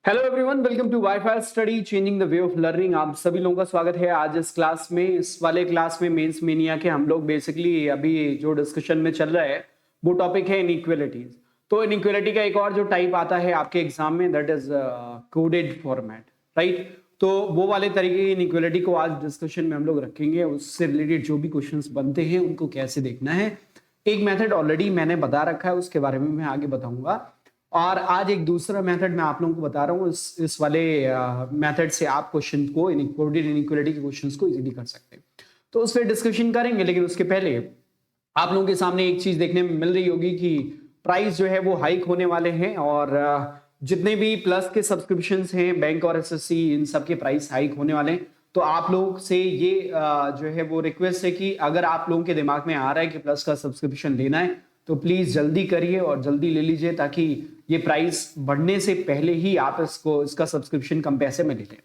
Hello everyone, welcome to WiFi Study changing the way of learning. आप सभी लोगों का स्वागत है आज इस क्लास में। इस वाले क्लास में मेंस मेनिया के हम लोग बेसिकली अभी जो डिस्कशन में चल रहा है वो टॉपिक है इनइक्वालिटीज। तो इनइक्वालिटी का एक और जो टाइप आता है आपके एग्जाम में, that is coded format, right. तो वो वाले तरीके की इनइक्वालिटी को आज डिस्कशन में हम लोग रखेंगे। उससे रिलेटेड जो भी क्वेश्चंस बनते हैं उनको कैसे देखना है, एक मेथड ऑलरेडी मैंने बता रखा है, उसके बारे में मैं आगे बताऊंगा। और आज एक दूसरा मेथड मैं आप लोगों को बता रहा हूँ। इस वाले मेथड से आप क्वेश्चन को इनइक्वालिटी के क्वेश्चंस को इजीली कर सकते हैं। तो उस पर डिस्कशन करेंगे, लेकिन उसके पहले आप लोगों के सामने एक चीज देखने में मिल रही होगी कि प्राइस जो है वो हाइक होने वाले हैं। और जितने भी प्लस के सब्सक्रिप्शंस हैं बैंक और एसएससी, इन सब के प्राइस हाइक होने वाले हैं। तो आप लोग से ये जो है वो रिक्वेस्ट है कि अगर आप लोगों के दिमाग में आ रहा है कि प्लस का सब्सक्रिप्शन लेना है तो प्लीज जल्दी करिए और जल्दी ले लीजिए, ताकि ये प्राइस बढ़ने से पहले ही आप इसका सब्सक्रिप्शन कम पैसे में ले लें।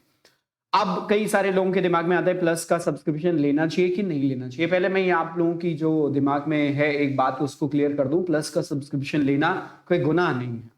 अब कई सारे लोगों के दिमाग में आता है प्लस का सब्सक्रिप्शन लेना चाहिए कि नहीं लेना चाहिए। पहले मैं आप लोगों की जो दिमाग में है एक बात उसको क्लियर कर दूं। प्लस का सब्सक्रिप्शन लेना कोई गुनाह नहीं है,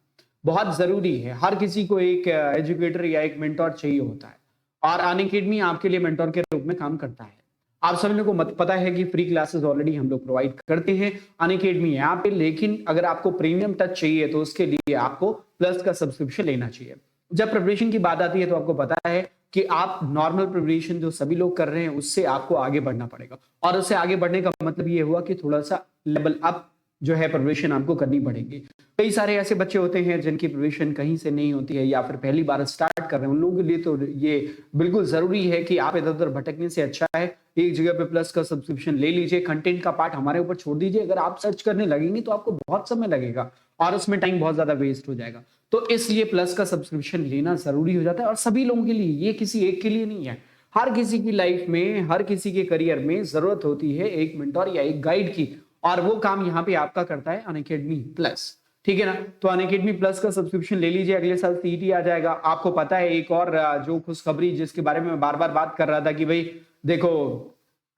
बहुत जरूरी है। हर किसी को एक एजुकेटर या एक मेंटोर चाहिए होता है, और अनअकैडमी आपके लिए मेंटोर के रूप में काम करता है। आप सभी लोगों को मत पता है कि फ्री क्लासेस ऑलरेडी हम लोग प्रोवाइड करते हैं अनअकैडमी ऐप पे, लेकिन अगर आपको प्रीमियम टच चाहिए तो उसके लिए आपको प्लस का सब्सक्रिप्शन लेना चाहिए। जब प्रिपरेशन की बात आती है तो आपको पता है कि आप नॉर्मल प्रिपरेशन जो सभी लोग कर रहे हैं उससे आपको आगे बढ़ना पड़ेगा, और उससे आगे बढ़ने का मतलब ये हुआ कि थोड़ा सा लेवल अप जो है प्रिपरेशन आपको करनी पड़ेगी। कई सारे ऐसे बच्चे होते हैं जिनकी प्रिपरेशन कहीं से नहीं होती है या फिर पहली बार स्टार्ट कर रहे हैं, उन लोगों के लिए तो ये बिल्कुल जरूरी है कि आप इधर उधर भटकने से अच्छा है एक जगह पे प्लस का सब्सक्रिप्शन ले लीजिए। कंटेंट का पार्ट हमारे ऊपर छोड़ दीजिए। अगर आप सर्च करने लगेंगे तो आपको बहुत समय लगेगा और उसमें टाइम बहुत ज्यादा वेस्ट हो जाएगा। तो इसलिए प्लस का सब्सक्रिप्शन लेना जरूरी हो जाता है, और सभी लोगों के लिए, ये किसी एक के लिए नहीं है। हर किसी की लाइफ में, हर किसी के करियर में जरूरत होती है एक मेंटोर या एक गाइड की, और वो काम यहाँ पे आपका करता है अनअकैडमी प्लस। ठीक है ना। तो अनअकैडमी प्लस का सब्सक्रिप्शन ले लीजिए, अगले साल सीईटी आ जाएगा। आपको पता है एक और जो खुशखबरी जिसके बारे में मैं बार बार बात कर रहा था कि भाई देखो,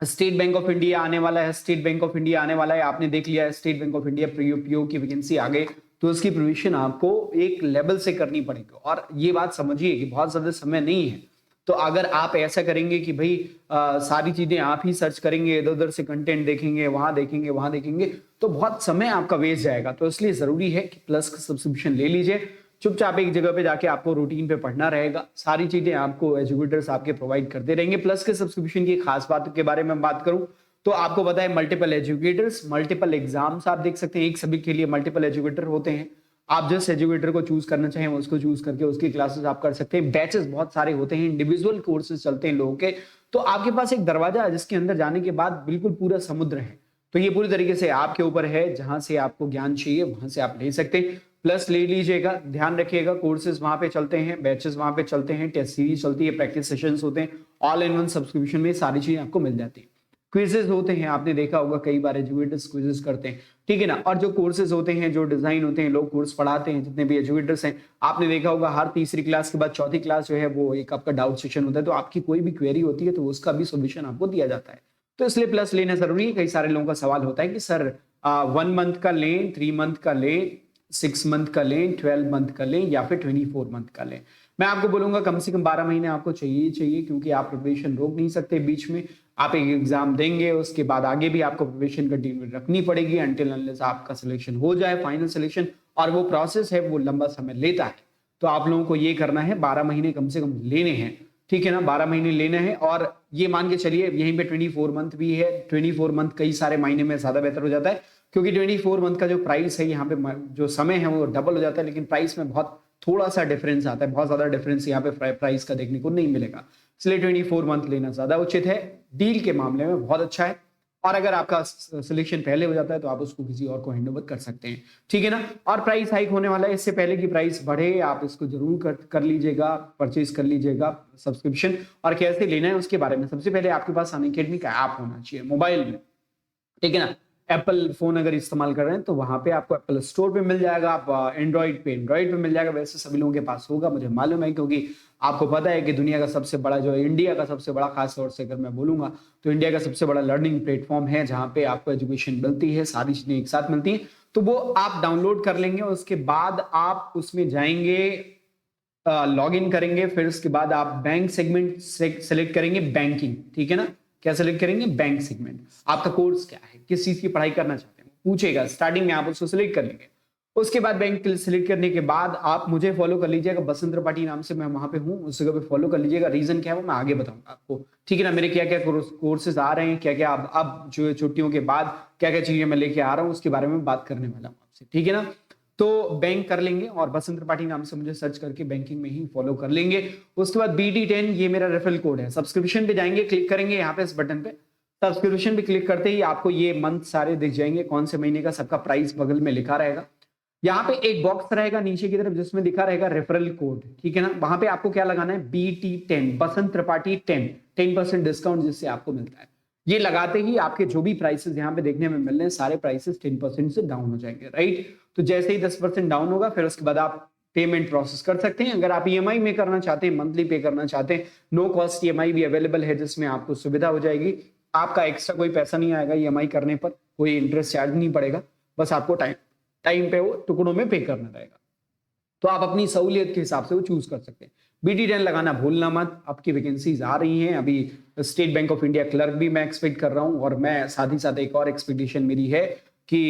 स्टेट बैंक ऑफ इंडिया आने वाला है, स्टेट बैंक ऑफ इंडिया आने वाला है। आपने देख लिया state bank of India PO की वैकेंसी आ गई, तो उसकी प्रिपरेशन आपको एक लेवल से करनी पड़ेगी। और ये बात समझिए कि बहुत ज्यादा समय नहीं है। तो अगर आप ऐसा करेंगे कि भाई सारी चीजें आप ही सर्च करेंगे, इधर उधर से कंटेंट देखेंगे, वहां देखेंगे वहां देखेंगे, तो बहुत समय आपका वेस्ट जाएगा। तो इसलिए जरूरी है कि प्लस का सब्सक्रिप्शन ले लीजिए। चुपचाप एक जगह पे जाके आपको रूटीन पे पढ़ना रहेगा, सारी चीजें आपको एजुकेटर्स आपके प्रोवाइड करते रहेंगे। प्लस के सब्सक्रिप्शन की खास बात के बारे में बात करूं तो आपको पता है मल्टीपल एजुकेटर्स, मल्टीपल एग्जाम्स आप देख सकते हैं। एक सभी के लिए मल्टीपल एजुकेटर होते हैं। आप जिस एजुकेटर को चूज करना चाहें उसको चूज करके उसकी क्लासेस आप कर सकते हैं। बैचेस बहुत सारे होते हैं, इंडिविजुअल कोर्सेज चलते हैं लोगों के। तो आपके पास एक दरवाजा है जिसके अंदर जाने के बाद बिल्कुल पूरा समुद्र है। तो ये पूरी तरीके से आपके ऊपर है, जहां से आपको ज्ञान चाहिए वहां से आप ले सकते हैं। प्लस ले लीजिएगा, ध्यान रखिएगा कोर्सेज वहां पे चलते हैं, बैचेस वहां पे चलते हैं, टेस्ट सीरीज चलती है, प्रैक्टिस सेशंस होते हैं। ऑल इन वन सब्सक्रिप्शन में सारी चीजें आपको मिल जाती है। क्विजेज होते हैं, आपने देखा होगा कई बार एजुकेटर्स क्विजेज करते हैं, ठीक है ना। और जो कोर्सेज होते हैं, जो डिजाइन होते हैं, लोग कोर्स पढ़ाते हैं, जितने भी एजुकेटर्स हैं, आपने देखा होगा हर तीसरी क्लास के बाद चौथी क्लास जो है वो एक आपका डाउट सेशन होता है। तो आपकी कोई भी क्वेरी होती है तो उसका भी सोल्यूशन आपको दिया जाता है। तो इसलिए प्लस लेना जरूरी है। कई सारे लोगों का सवाल होता है कि सर 1 मंथ का लें, 3 मंथ का लें, 6 मंथ का लें, 12 मंथ का लें या फिर 24 मंथ का लें। मैं आपको बोलूंगा कम से कम 12 महीने आपको चाहिए चाहिए, क्योंकि आप प्रिपरेशन रोक नहीं सकते बीच में। आप एक एग्जाम देंगे, उसके बाद आगे भी आपको प्रिपरेशन कंटिन्यू रखनी पड़ेगी अनटिल अनलेस आपका सिलेक्शन हो जाए, फाइनल सिलेक्शन। और वो प्रोसेस है, वो लंबा समय लेता है। तो आप लोगों को ये करना है, 12 महीने कम से कम लेने हैं, ठीक है ना। 12 महीने लेना है, और ये मान के चलिए यहीं पे 24 मंथ भी है। 24 मंथ कई सारे महीने में ज्यादा बेहतर हो जाता है, क्योंकि 24 मंथ का जो प्राइस है यहाँ पे, जो समय है वो डबल हो जाता है, लेकिन प्राइस में बहुत थोड़ा सा डिफरेंस आता है। बहुत ज्यादा डिफरेंस यहाँ पे प्राइस का देखने को नहीं मिलेगा। इसलिए 24 मंथ लेना ज्यादा उचित है, डील के मामले में बहुत अच्छा है। और अगर आपका सिलेक्शन पहले हो जाता है तो आप उसको किसी और को हैंड ओवर कर सकते हैं, ठीक है ना। और प्राइस हाइक होने वाला है, इससे पहले की प्राइस बढ़े आप इसको जरूर कर लीजिएगा, परचेज कर लीजिएगा सब्सक्रिप्शन। और कैसे लेना है उसके बारे में, सबसे पहले आपके पास अनअकैडमी का ऐप होना चाहिए मोबाइल में, ठीक है ना। एप्पल फोन अगर इस्तेमाल कर रहे हैं तो वहां पे आपको एप्पल स्टोर पे मिल जाएगा, आप एंड्रॉइड पे मिल जाएगा। वैसे सभी लोगों के पास होगा, मुझे मालूम है, क्योंकि आपको पता है कि दुनिया का सबसे बड़ा, जो इंडिया का सबसे बड़ा, खास तौर से अगर मैं बोलूंगा तो इंडिया का सबसे बड़ा लर्निंग प्लेटफॉर्म है, जहां पे आपको एजुकेशन मिलती है, सारी चीजें एक साथ मिलती हैं। तो वो आप डाउनलोड कर लेंगे, उसके बाद आप उसमें जाएंगे, लॉग इन करेंगे, फिर उसके बाद आप बैंक सेगमेंट सेलेक्ट करेंगे, बैंकिंग, ठीक है ना। क्या सेलेक्ट करेंगे? Bank segment. आपका कोर्स क्या है, किस चीज की पढ़ाई करना चाहते हैं पूछेगा, स्टार्टिंग में आप उसको सिलेक्ट कर लेंगे। उसके बाद बैंक सिलेक्ट करने के बाद आप मुझे फॉलो कर लीजिएगा, बसंत त्रिपाठी नाम से मैं वहां पे हूँ, उस जगह पे फॉलो कर लीजिएगा। रीजन क्या है वो मैं आगे बताऊंगा आपको, ठीक है ना। मेरे क्या क्या कोर्सेज आ रहे हैं, क्या क्या अब जो छुट्टियों के बाद क्या क्या चीजें मैं लेके आ रहा हूँ, उसके बारे में बात करने वाला हूँ आपसे, ठीक है ना। तो बैंक कर लेंगे और बसंत त्रिपाठी नाम से मुझे सर्च करके बैंकिंग में ही फॉलो कर लेंगे। उसके बाद BT10 ये मेरा रेफरल कोड है। सब्सक्रिप्शन पे जाएंगे, क्लिक करेंगे यहाँ पे इस बटन पे, सब्सक्रिप्शन पे क्लिक करते ही आपको ये मंथ सारे दिख जाएंगे, कौन से महीने का सबका प्राइस बगल में लिखा रहेगा। यहाँ पे एक बॉक्स रहेगा नीचे की तरफ जिसमें लिखा रहेगा रेफरल कोड, ठीक है ना। वहां पे आपको क्या लगाना है? BT10, बसंत त्रिपाठी 10% डिस्काउंट जिससे आपको मिलता है। ये लगाते ही आपके जो भी प्राइसेस यहाँ पे देखने में मिल रहे हैं सारे प्राइसेस 10% से डाउन हो जाएंगे, राइट। तो जैसे ही 10% डाउन होगा फिर उसके बाद आप पेमेंट प्रोसेस कर सकते हैं। अगर आप EMI में करना चाहते हैं, मंथली पे करना चाहते हैं, नो कॉस्ट EMI भी अवेलेबल है जिसमें आपको सुविधा हो जाएगी। आपका एक्स्ट्रा कोई पैसा नहीं आएगा EMI करने पर, कोई इंटरेस्ट चार्ज नहीं पड़ेगा, बस आपको टाइम पे वो टुकड़ों में पे करना रहेगा। तो आप अपनी सहूलियत के हिसाब से वो चूज कर सकते हैं। BT10 लगाना भूलना मत। आपकी वैकेंसीज आ रही हैं अभी, state bank of India clerk भी मैं एक्सपेक्ट कर रहा हूं, और मैं साथ ही साथ एक और एक्सपेक्टेशन मेरी है कि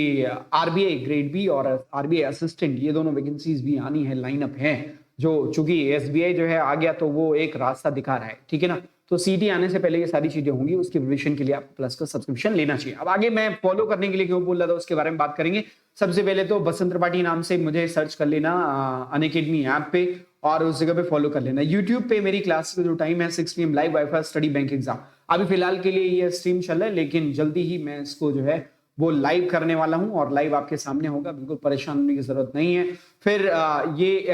RBI ग्रेड बी और RBI असिस्टेंट ये दोनों वैकेंसीज भी आनी है, लाइनअप है। जो चूंकि SBI जो है आ गया तो वो एक रास्ता दिखा रहा है, ठीक है ना। तो CT आने से पहले ये सारी चीजें होंगी, उसकी प्रिपरेशन के लिए आप प्लस का सब्सक्रिप्शन लेना चाहिए। अब आगे मैं फॉलो करने के लिए क्यों बोल रहा था उसके बारे में बात करेंगे। सबसे पहले तो बसंत त्रिपाठी नाम से मुझे सर्च कर लेना अनअकैडमी ऐप पे, और उस जगह पे फॉलो कर लेना। यूट्यूब पे मेरी क्लास का जो टाइम है 6 PM live wifi study bank exam. अभी फिलहाल के लिए ये स्ट्रीम चल रहा है, लेकिन जल्दी ही मैं इसको जो है वो लाइव करने वाला हूं और लाइव आपके सामने होगा, बिल्कुल परेशान होने की जरूरत नहीं है। फिर ये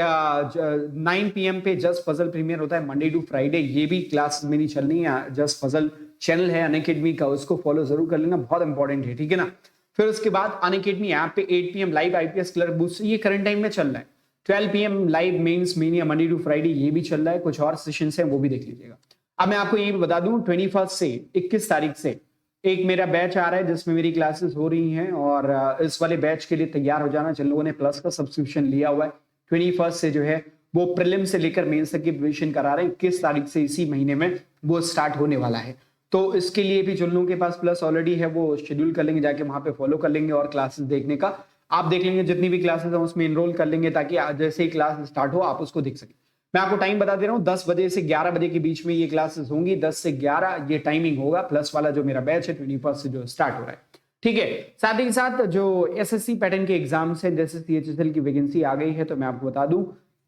9 PM पे जस्ट फजल प्रीमियर होता है मंडे टू फ्राइडे, ये भी क्लास मेरी चल रही है। जस्ट फजल चैनल है अनअकैडमी का, उसको फॉलो जरूर कर लेना, बहुत इंपॉर्टेंट है, ठीक है ना। फिर उसके बाद अनअकैडमी ऐप पे 8 PM live IPS clerk boost, ये करंट टाइम में चल रहा है। 12 PM live mains mania Monday to Friday, ये भी चल रहा है। कुछ और सेशंस हैं वो भी देख लीजिएगा। अब मैं आपको ये भी बता दूं 21 से 21 तारीख से एक मेरा बैच आ रहा है जिसमें मेरी क्लासेस हो रही हैं, और इस वाले बैच के लिए तैयार हो जाना। जिन लोगों ने प्लस का सब्सक्रिप्शन लिया हुआ है 21 से जो है वो प्रीलिम से लेकर मेंस तक की प्रिपरेशन करा रहे हैं। 21 तारीख से इसी महीने में वो स्टार्ट होने वाला है। तो इसके लिए भी जिन लोगों के पास प्लस ऑलरेडी है वो शेड्यूल कर लेंगे, जाके वहां पे फॉलो कर लेंगे और क्लासेस देखने का आप देख लेंगे, जितनी भी क्लासेस हैं उसमें इनरोल कर लेंगे ताकि जैसे ही क्लास स्टार्ट हो आप उसको देख सकें। मैं आपको टाइम बता दे रहा हूँ, 10 बजे से 11 बजे के बीच में ये क्लासेस होंगी। 10 से 11 ये टाइमिंग होगा, प्लस वाला जो मेरा बैच है 21 से जो स्टार्ट हो रहा है, ठीक है। साथ ही साथ जो SSC पैटर्न के एग्जाम्स हैं, जैसे CHSL की वैकेंसी आ गई है, तो मैं आपको बता दूं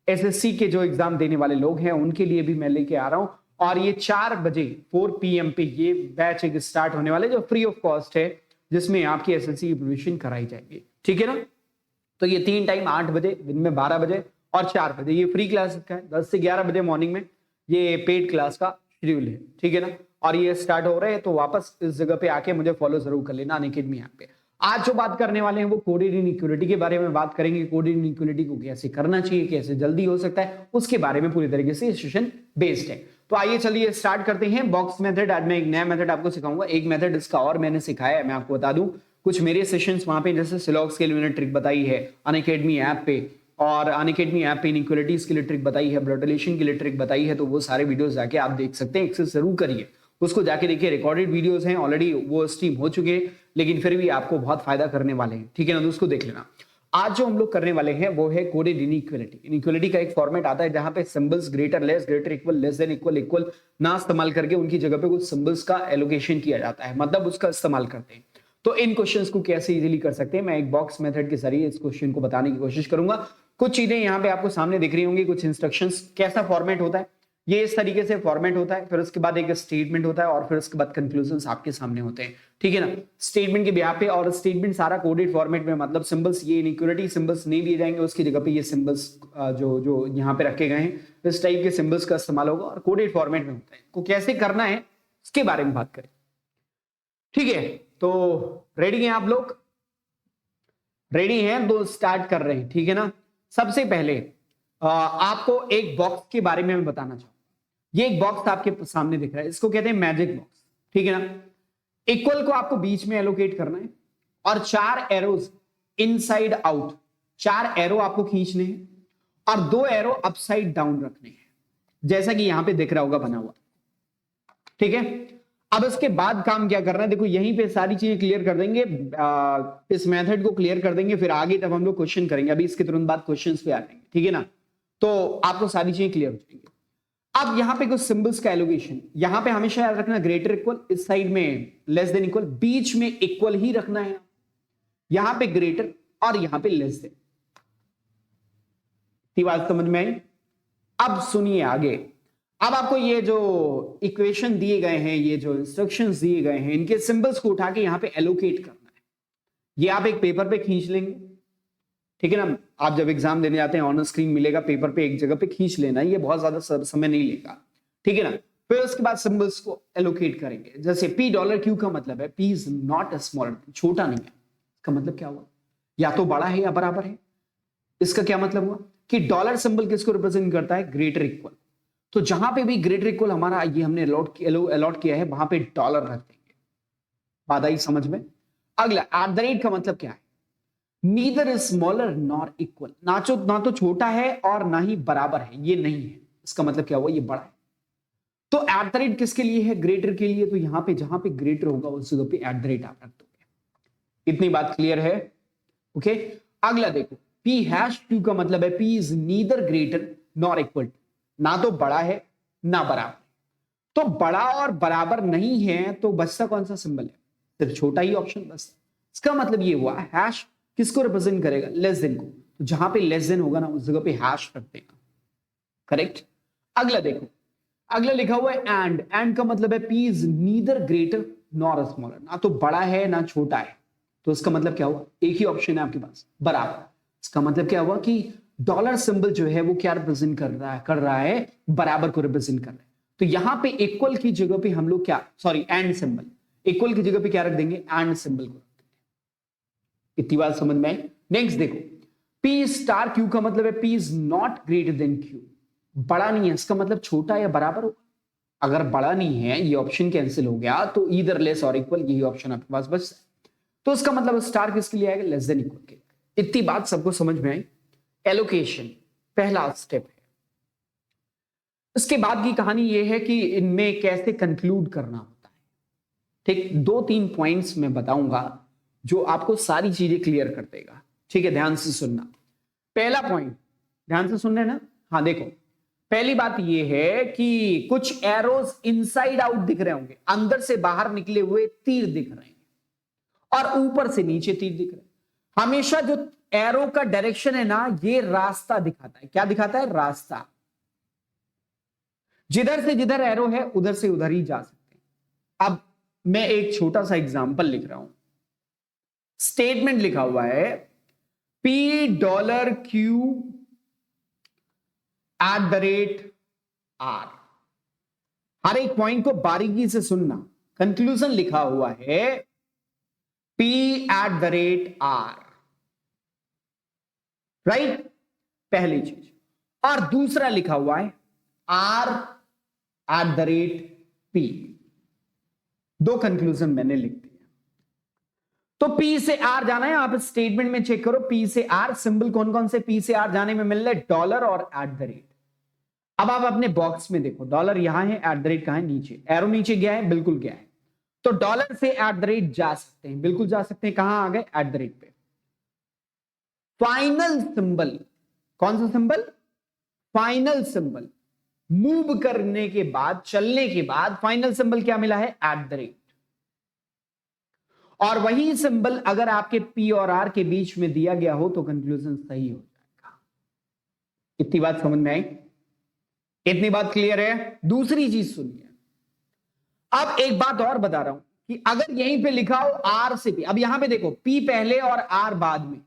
SSC के जो एग्जाम देने वाले लोग हैं उनके लिए भी मैं लेके आ रहा हूं। और ये 4 बजे 4 PM पे ये बैच एक स्टार्ट होने वाले जो फ्री ऑफ कॉस्ट है, जिसमें आपकी SSC की प्रिपरेशन कराई जाएगी, ठीक है ना। तो ये 3 टाइम 8 बजे दिन में, 12 बजे और 4 बजे ये फ्री क्लास का है। 10 से 11 बजे मॉर्निंग में ये पेड क्लास का शेड्यूल है, ठीक है ना। और ये स्टार्ट हो रहे हैं तो वापस इस जगह पे आके मुझे फॉलो जरूर कर लेना अनअकैडमी ऐप पे। आज जो बात करने वाले हैं वो कोडेड इनइक्वालिटी के बारे में बात करेंगे। कोडेड इनइक्वालिटी को कैसे करना चाहिए, कैसे जल्दी हो सकता है, उसके बारे में पूरी तरीके से सेशन बेस्ड है। तो आइए चलिए स्टार्ट करते हैं। बॉक्स मेथड, आज मैं एक नया मेथड आपको सिखाऊंगा। एक मेथड इसका और मैंने सिखाया है, मैं आपको बता दूं कुछ मेरे सेशंस वहां पे, जैसे सिलॉक्स के लिए मैंने ट्रिक बताई है अनअकैडमी ऐप पे, और अनअकैडमी ऐप पे इनइक्वालिटीज के लिए ट्रिक बताई है, ब्लड रिलेशन के लिए ट्रिक बताई है। तो वो सारे वीडियोस जाके आप देख सकते हैं, एक्सेस जरूर करिए, उसको जाके देखिए। रिकॉर्डेड वीडियोस हैं, ऑलरेडी वो स्ट्रीम हो चुके हैं, लेकिन फिर भी आपको बहुत फायदा करने वाले हैं, ठीक है ना। तो उसको देख लेना। आज जो हम लोग करने वाले हैं वो है कोडेड इनइक्वालिटी। इनइक्वालिटी का एक फॉर्मेट आता है जहां पे symbols greater, less, greater, equal, less than, equal, equal ना इस्तेमाल करके उनकी जगह पे कुछ सिंबल्स का एलोकेशन किया जाता है, मतलब उसका इस्तेमाल करते हैं। तो इन क्वेश्चंस को कैसे इजीली कर सकते हैं, मैं एक बॉक्स मेथड के जरिए इस क्वेश्चन को बताने की कोशिश करूंगा। कुछ चीजें यहाँ पे आपको सामने दिख रही होंगी, कुछ इंस्ट्रक्शंस। कैसा फॉर्मेट होता है, ये इस तरीके से फॉर्मेट होता है। फिर उसके बाद एक स्टेटमेंट होता है और फिर उसके बाद कंक्लूजन्स आपके सामने होते हैं, ठीक है ना। स्टेटमेंट के बिहाफ पे, और स्टेटमेंट सारा कोडेड फॉर्मेट में, मतलब सिंबल्स, ये इनइक्वालिटी सिंबल्स नहीं दिए जाएंगे, उसकी जगह पे ये सिंबल्स जो जो यहाँ पे रखे गए हैं इस टाइप के सिंबल्स का इस्तेमाल होगा और कोडेड फॉर्मेट में होता है। को कैसे करना है इसके बारे में बात करें, ठीक है। तो रेडी हैं आप लोग? रेडी हैं तो स्टार्ट कर रहे हैं, ठीक है ना। सबसे पहले आपको एक बॉक्स के बारे में मैं बताना चाहूंगा। ये एक बॉक्स आपके सामने दिख रहा है, इसको कहते हैं मैजिक बॉक्स, ठीक है ना। इक्वल को आपको बीच में एलोकेट करना है और 4 एरोज इनसाइड आउट, 4 एरो आपको खींचने हैं और 2 एरो अपसाइड डाउन रखने हैं, जैसा कि यहां पे दिख रहा होगा बना हुआ। ठीक है, अब इसके बाद काम क्या करना है, देखो यहीं पे सारी चीजें क्लियर कर देंगे, इस मेथड को क्लियर कर देंगे, फिर आगे तब हम लोग क्वेश्चन करेंगे, अभी इसके तुरंत बाद क्वेश्चंस पे आ जाएंगे। ठीक है ना, तो आपको सारी चीजें क्लियर हो जाएंगी। अब यहां पे कुछ सिंबल्स का एलोकेशन, यहां पे हमेशा याद रखना ग्रेटर इक्वल, इस साइड में लेस देन इक्वल, बीच में इक्वल ही रखना है, यहां पे ग्रेटर और यहां पे लेस देन। बात समझ में आई? अब सुनिए आगे। अब आपको ये जो इक्वेशन दिए गए हैं, ये जो इंस्ट्रक्शंस दिए गए हैं, इनके सिंबल्स को उठा के यहां पे एलोकेट करना है। ये आप एक पेपर पे खींच लेंगे, ठीक है ना, आप जब एग्जाम देने जाते हैं ऑन स्क्रीन मिलेगा, पेपर पे एक जगह पे खींच लेना, ये बहुत ज्यादा समय नहीं लेगा। ठीक है ना, फिर उसके बाद सिंबल्स को एलोकेट करेंगे। जैसे $P का मतलब है P is not a small, छोटा नहीं है। इसका मतलब क्या हुआ, या तो बड़ा है या बराबर है। इसका क्या मतलब हुआ कि डॉलर सिंबल किसको रिप्रेजेंट करता है, ग्रेटर इक्वल। तो जहां पे भी ग्रेटर इक्वल हमारा ये हमने अलॉट किया है, वहां पे डॉलर रख देंगे। बात आई समझ में? अगला @ का मतलब क्या है, neither is smaller nor equal, ना तो छोटा है और ना ही बराबर है, ये नहीं है। इसका मतलब क्या हुआ, ये बड़ा है। तो @ किसके लिए है, ग्रेटर के लिए। तो यहां पे जहां पे ग्रेटर होगा उस जगह पे @ आप रख दोगे। इतनी बात क्लियर है? ओके, अगला देखो, P#2 का मतलब है P is neither greater nor equal, ना तो बड़ा है ना बराबर। तो बड़ा और बराबर नहीं है, तो बचता कौन सा सिंबल है, सिर्फ छोटा ही ऑप्शन बचता। इसका मतलब ये हुआ हैश किसको रिप्रेजेंट करेगा, लेस देन को। तो जहां पे लेस देन होगा ना उस जगह पे हैश रख देना। करेक्ट। अगला देखो, अगला लिखा हुआ है एंड का मतलब है P is neither greater nor smaller, ना तो बड़ा है ना छोटा है। तो इसका मतलब क्या हुआ, एक ही ऑप्शन है आपके पास, बराबर। इसका मतलब क्या हुआ कि डॉलर सिंबल जो है वो क्या रिप्रेजेंट कर रहा है, बराबर को रिप्रेजेंट कर रहा है। तो यहां पे इक्वल की जगह पे हम लोग क्या, सॉरी एंड सिंबल, इक्वल की जगह पे क्या रख देंगे, एंड सिंबल को रख देंगे। इतनी बात समझ में आई? नेक्स्ट देखो, P*Q का मतलब है P is not greater than Q, बड़ा नहीं है। इसका मतलब छोटा या बराबर होगा। अगर बड़ा नहीं है, ये ऑप्शन कैंसिल हो गया, तो ईदर लेस और इक्वल, यही ऑप्शन आपके पास बस। तो इसका मतलब स्टार किसके लिए आएगा, लेस देन इक्वल के। इतनी बात सबको समझ में आई? एलोकेशन पहला स्टेप है। इसके बाद की कहानी यह है कि इनमें कैसे कंक्लूड करना होता है। ठीक, 2-3 पॉइंट्स मैं बताऊंगा जो आपको सारी चीजें क्लियर कर देगा। ठीक है, ध्यान से सुनना। पहला पॉइंट, ध्यान से सुन रहे ना? हाँ देखो, पहली बात यह है कि कुछ एरोज इनसाइड आउट दिख रहे होंगे, अंदर से बाहर निकले हुए तीर दिख रहे हैं, और ऊपर से नीचे तीर दिख रहे हैं। हमेशा जो एरो का डायरेक्शन है ना, ये रास्ता दिखाता है। क्या दिखाता है, रास्ता। जिधर से जिधर एरो है उधर से उधर ही जा सकते हैं। अब मैं एक छोटा सा एग्जांपल लिख रहा हूं। स्टेटमेंट लिखा हुआ है $Q @R। हर एक पॉइंट को बारीकी से सुनना। कंक्लूजन लिखा हुआ है P@R, राइट, पहली चीज। और दूसरा लिखा हुआ है R@P। दो कंक्लूजन मैंने लिख दिया। तो P से R जाना है, आप स्टेटमेंट में चेक करो, P से R सिंबल कौन कौन से P से R जाने में मिल रहे, डॉलर और @। अब आप अपने बॉक्स में देखो, डॉलर यहां है, @ कहां है, नीचे। एरो नीचे गया है, बिल्कुल गया है। तो डॉलर से @ जा सकते हैं, बिल्कुल जा सकते हैं। कहां आ गए, @ पे। फाइनल सिंबल, कौन सा सिंबल, फाइनल सिंबल। मूव करने के बाद, चलने के बाद फाइनल सिंबल क्या मिला है, @। और वही सिंबल अगर आपके P और R के बीच में दिया गया हो तो कंक्लूजन सही हो जाएगा। इतनी बात समझ में आई? इतनी बात क्लियर है? दूसरी चीज सुनिए, अब एक बात और बता रहा हूं कि अगर यहीं पे लिखा हो R से P, अब यहां पे देखो P पहले और R बाद में,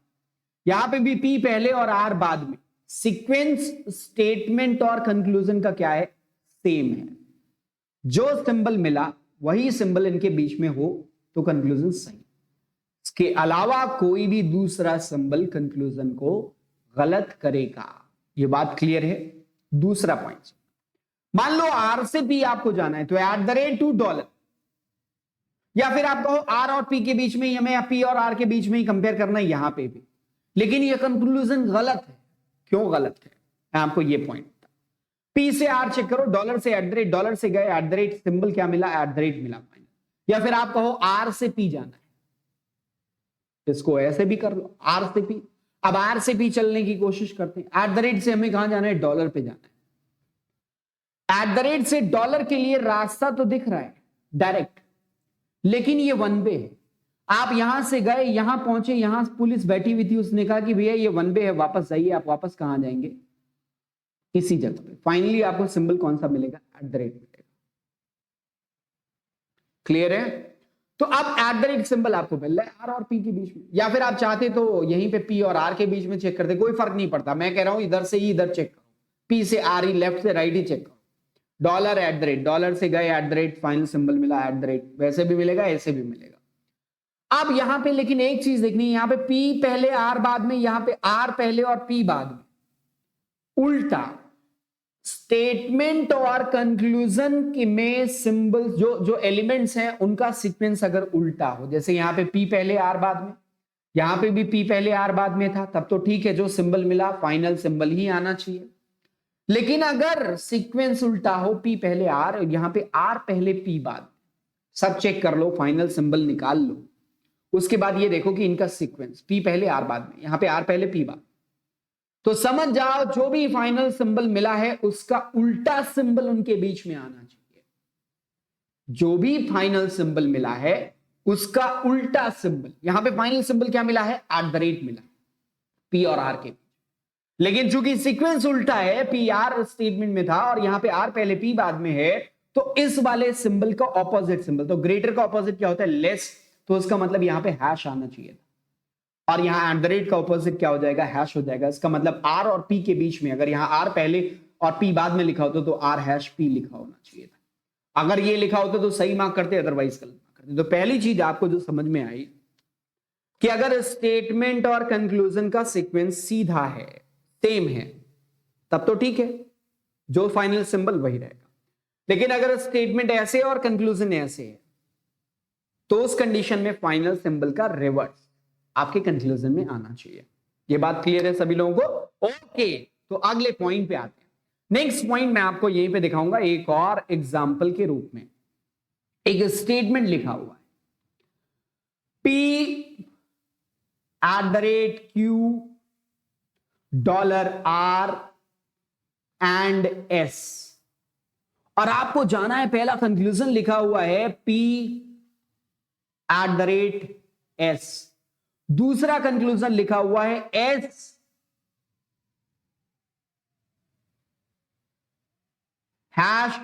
यहां पे भी P पहले और R बाद में, सीक्वेंस स्टेटमेंट और कंक्लूजन का क्या है, सेम है। जो सिंबल मिला वही सिंबल इनके बीच में हो तो कंक्लूजन सही। इसके अलावा कोई भी दूसरा सिंबल कंक्लूजन को गलत करेगा। ये बात क्लियर है? दूसरा पॉइंट, मान लो R से P आपको जाना है, तो $$, या फिर आप कहो R और P के बीच में, हमें P और R के बीच में ही कंपेयर करना है यहां पे भी, लेकिन ये कंक्लूजन गलत है। क्यों गलत है? मैं आपको ये पॉइंट, पी से आर चेक करो, डॉलर से एट द रेट, डॉलर से गए एट द रेट, सिंबल क्या मिला, एट द रेट मिला। या फिर आप कहो आर से पी जाना है, इसको ऐसे भी कर लो, आर से पी। अब आर से पी चलने की कोशिश करते हैं, एट द रेट से हमें कहां जाना है, डॉलर पे जाना है। एट द रेट से डॉलर के लिए रास्ता तो दिख रहा है डायरेक्ट, लेकिन ये वन वे है। आप यहां से गए, यहां पहुंचे, यहां पुलिस बैठी हुई थी, उसने कहा कि भैया ये वन वे है, वापस जाइए। आप वापस कहां जाएंगे, इसी जगह पे। फाइनली आपको सिंबल कौन सा मिलेगा, एट द रेट मिलेगा। क्लियर है? तो अब एट द रेट सिंबल आपको मिल रहा है आर और पी के बीच में, या फिर आप चाहते तो यहीं पे पी और आर के बीच में चेक करते, कोई फर्क नहीं पड़ता। मैं कह रहा हूं इधर से ही इधर चेक करो, पी से आर ही, लेफ्ट से राइट ही चेक करो। Dollar at the rate, dollar से गए eight the rate, final symbol मिला एट द रेट, वैसे भी मिलेगा ऐसे भी मिलेगा। अब यहां पे लेकिन एक चीज देखनी है, यहां पे पी पहले आर बाद में, यहां पे आर पहले और पी बाद में, उल्टा स्टेटमेंट और कंक्लूजन में सिंबल जो एलिमेंट्स हैं उनका सीक्वेंस अगर उल्टा हो, जैसे यहां पे पी पहले आर बाद में, यहां पे भी पी पहले आर बाद में था, तब तो ठीक है, जो सिंबल मिला फाइनल सिंबल ही आना चाहिए। लेकिन अगर सीक्वेंस उल्टा हो, पी पहले आर और यहां पे आर पहले पी बाद, सब चेक कर लो, फाइनल सिंबल निकाल लो, उसके बाद ये देखो कि इनका सीक्वेंस पी पहले आर बाद में, यहां पे आर पहले पी बाद, तो समझ जाओ जो भी फाइनल सिंबल मिला है उसका उल्टा सिंबल उनके बीच में आना चाहिए। जो भी फाइनल सिंबल मिला है उसका उल्टा सिंबल, यहां पे फाइनल सिंबल क्या मिला है, एट द रेट मिला पी और आर के बीच, लेकिन चूंकि सीक्वेंस उल्टा है, पी आर स्टेटमेंट में था और यहां पे आर पहले पी बाद में है, तो इस वाले सिंबल का ऑपोजिट सिंबल, तो ग्रेटर का ऑपोजिट क्या होता है, लेस, तो उसका मतलब यहां पे हैश आना चाहिए था, और यहां एट द रेट का ऑपोजिट क्या हो जाएगा, हैश हो जाएगा। इसका मतलब आर और पी के बीच में अगर यहां आर पहले और पी बाद में लिखा होता तो आर हैश पी लिखा होना चाहिए था। अगर ये लिखा होता तो सही मार्क करते, अदरवाइज गलत मार्क करते। तो पहली चीज आपको जो समझ में आई कि अगर स्टेटमेंट और कंक्लूजन का सीक्वेंस सीधा है, सेम है, तब तो ठीक है, जो फाइनल सिंबल वही रहेगा। लेकिन अगर स्टेटमेंट ऐसे और कंक्लूजन ऐसे है, तो उस कंडीशन में फाइनल सिंबल का रिवर्स आपके कंक्लूजन में आना चाहिए। ये बात क्लियर है सभी लोगों को? ओके, तो अगले पॉइंट पे आते हैं। नेक्स्ट पॉइंट मैं आपको यहीं पे दिखाऊंगा एक और एग्जांपल के रूप में। एक स्टेटमेंट लिखा हुआ है, P at the rate Q dollar R and S, और आपको जाना है, पहला कंक्लूजन लिखा हुआ है P at the rate S, दूसरा कंक्लूजन लिखा हुआ है एस हैश